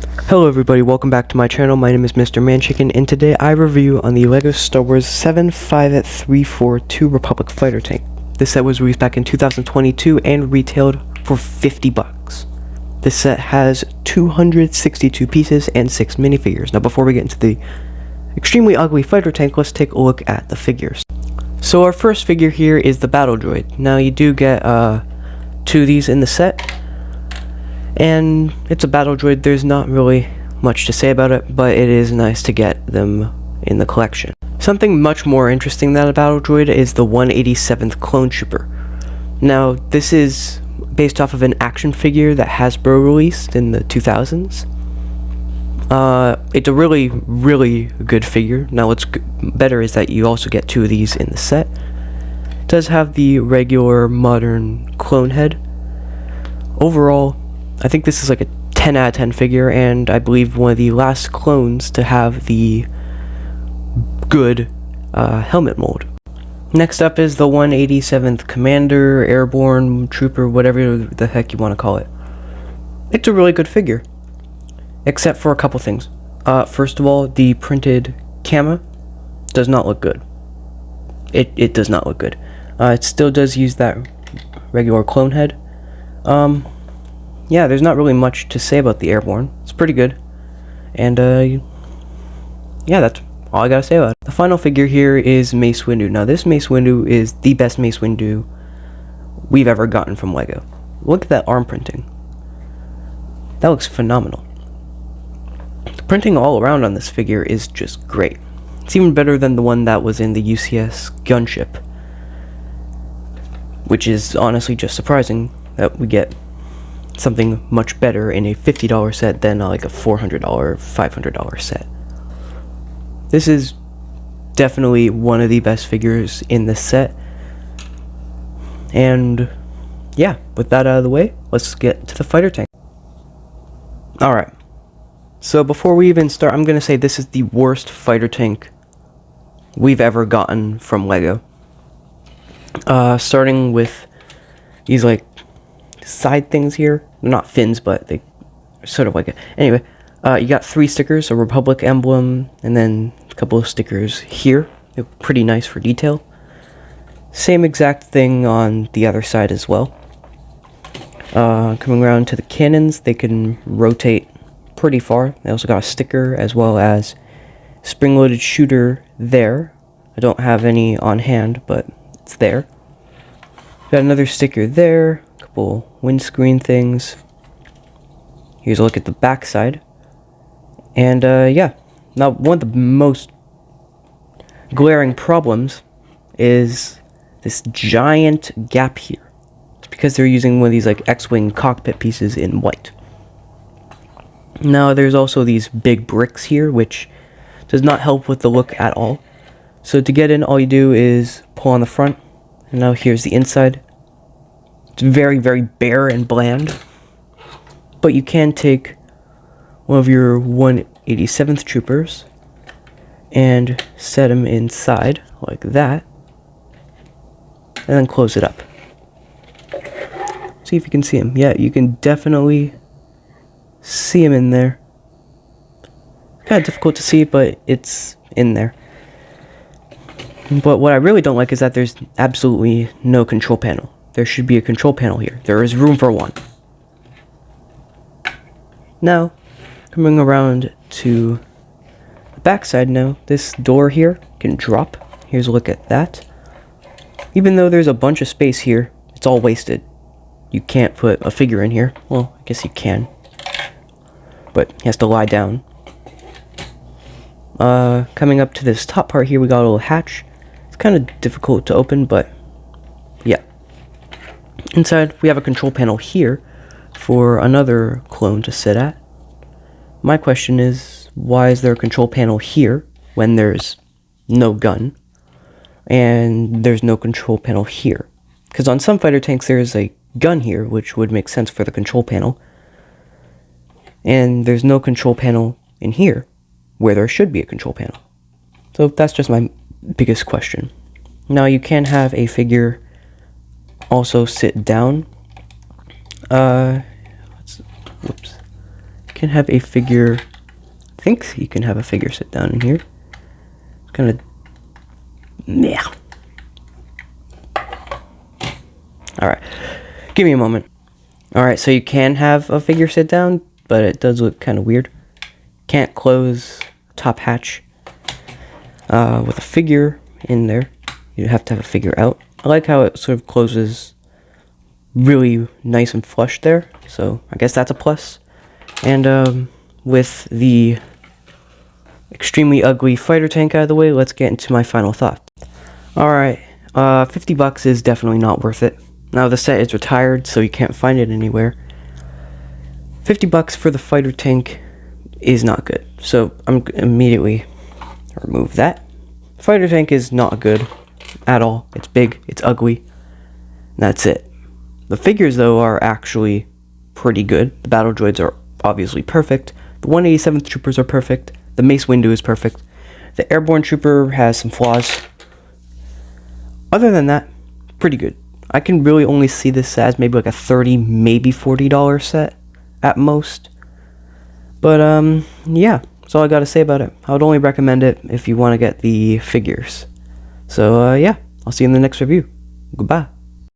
Hello everybody, welcome back to my channel. My name is Mr. Manchicken, and today I review on the LEGO Star Wars 75342 Republic Fighter Tank. This set was released back in 2022 and retailed for $50. This set has 262 pieces and 6 minifigures. Now before we get into the extremely ugly fighter tank, let's take a look at the figures. So our first figure here is the Battle Droid. Now you do get 2 of these in the set. And it's a battle droid. There's not really much to say about it, but it is nice to get them in the collection. Something much more interesting than a battle droid is the 187th Clone Trooper. Now, this is based off of an action figure that Hasbro released in the 2000s. It's a really good figure. Now, what's better is that you also get 2 of these in the set. It does have the regular modern clone head. Overall, I think this is like a 10 out of 10 figure, and I believe one of the last clones to have the good helmet mold. Next up is the 187th Commander, Airborne Trooper, whatever the heck you want to call it. It's a really good figure, except for a couple things. First of all, the printed camo does not look good. It does not look good. It still does use that regular clone head. Yeah, there's not really much to say about the Airborne. It's pretty good. And, yeah, that's all I gotta say about it. The final figure here is Mace Windu. Now, this Mace Windu is the best Mace Windu we've ever gotten from LEGO. Look at that arm printing. That looks phenomenal. The printing all around on this figure is just great. It's even better than the one that was in the UCS gunship, which is honestly just surprising that we get something much better in a $50 set than like a $400, $500 set. This is definitely one of the best figures in this set. And yeah, with that out of the way, let's get to the fighter tank. Alright, so before we even start, I'm going to say this is the worst fighter tank we've ever gotten from LEGO. Starting with these like side things here. They're not fins, but they are sort of like it. Anyway, you got 3 stickers, a Republic emblem, and then a couple of stickers here. They're pretty nice for detail. Same exact thing on the other side as well. Coming around to the cannons, they can rotate pretty far. They also got a sticker as well as spring-loaded shooter there. I don't have any on hand, but it's there. Got another sticker there. Couple windscreen things. Here's a look at the back side. And yeah, now one of the most glaring problems is this giant gap here. It's because they're using one of these like X-Wing cockpit pieces in white. Now there's also these big bricks here, which does not help with the look at all. So to get in, all you do is pull on the front, and now here's the inside. It's very bare and bland, but you can take one of your 187th troopers and set him inside like that, and then close it up. See if you can see him. Yeah, you can definitely see him in there. Kind of difficult to see, but it's in there. But what I really don't like is that there's absolutely no control panel. There should be a control panel here. There is room for one. Now, coming around to the backside now, this door here can drop. Here's a look at that. Even though there's a bunch of space here, it's all wasted. You can't put a figure in here. Well, I guess you can. But he has to lie down. Coming up to this top part here, we got a little hatch. It's kind of difficult to open, but yeah. Inside, we have a control panel here for another clone to sit at. My question is, why is there a control panel here when there's no gun? And there's no control panel here? Because on some fighter tanks, there's a gun here, which would make sense for the control panel. And there's no control panel in here, where there should be a control panel. So that's just my biggest question. Now you can have a figure also sit down. Can can have a figure, I think you can have a figure sit down in here. It's kind of, yeah. Alright, give me a moment. Alright, so you can have a figure sit down, but it does look kind of weird. Can't close top hatch with a figure in there. You have to have a figure out. I like how it sort of closes really nice and flush there, so I guess that's a plus. And with the extremely ugly fighter tank out of the way, let's get into my final thoughts. Alright, $50 is definitely not worth it. Now the set is retired, so you can't find it anywhere. $50 for the fighter tank is not good, so I'm gonna immediately remove that. Fighter tank is not good at all. It's big, it's ugly, and that's it. The figures, though, are actually pretty good. The battle droids are obviously perfect. The 187th troopers are perfect. The Mace Windu is perfect. The airborne trooper has some flaws. Other than that, pretty good. I can really only see this as maybe like a $30, maybe $40 set at most. But yeah, that's all I gotta say about it. I would only recommend it if you want to get the figures. So yeah, I'll see you in the next review. Goodbye.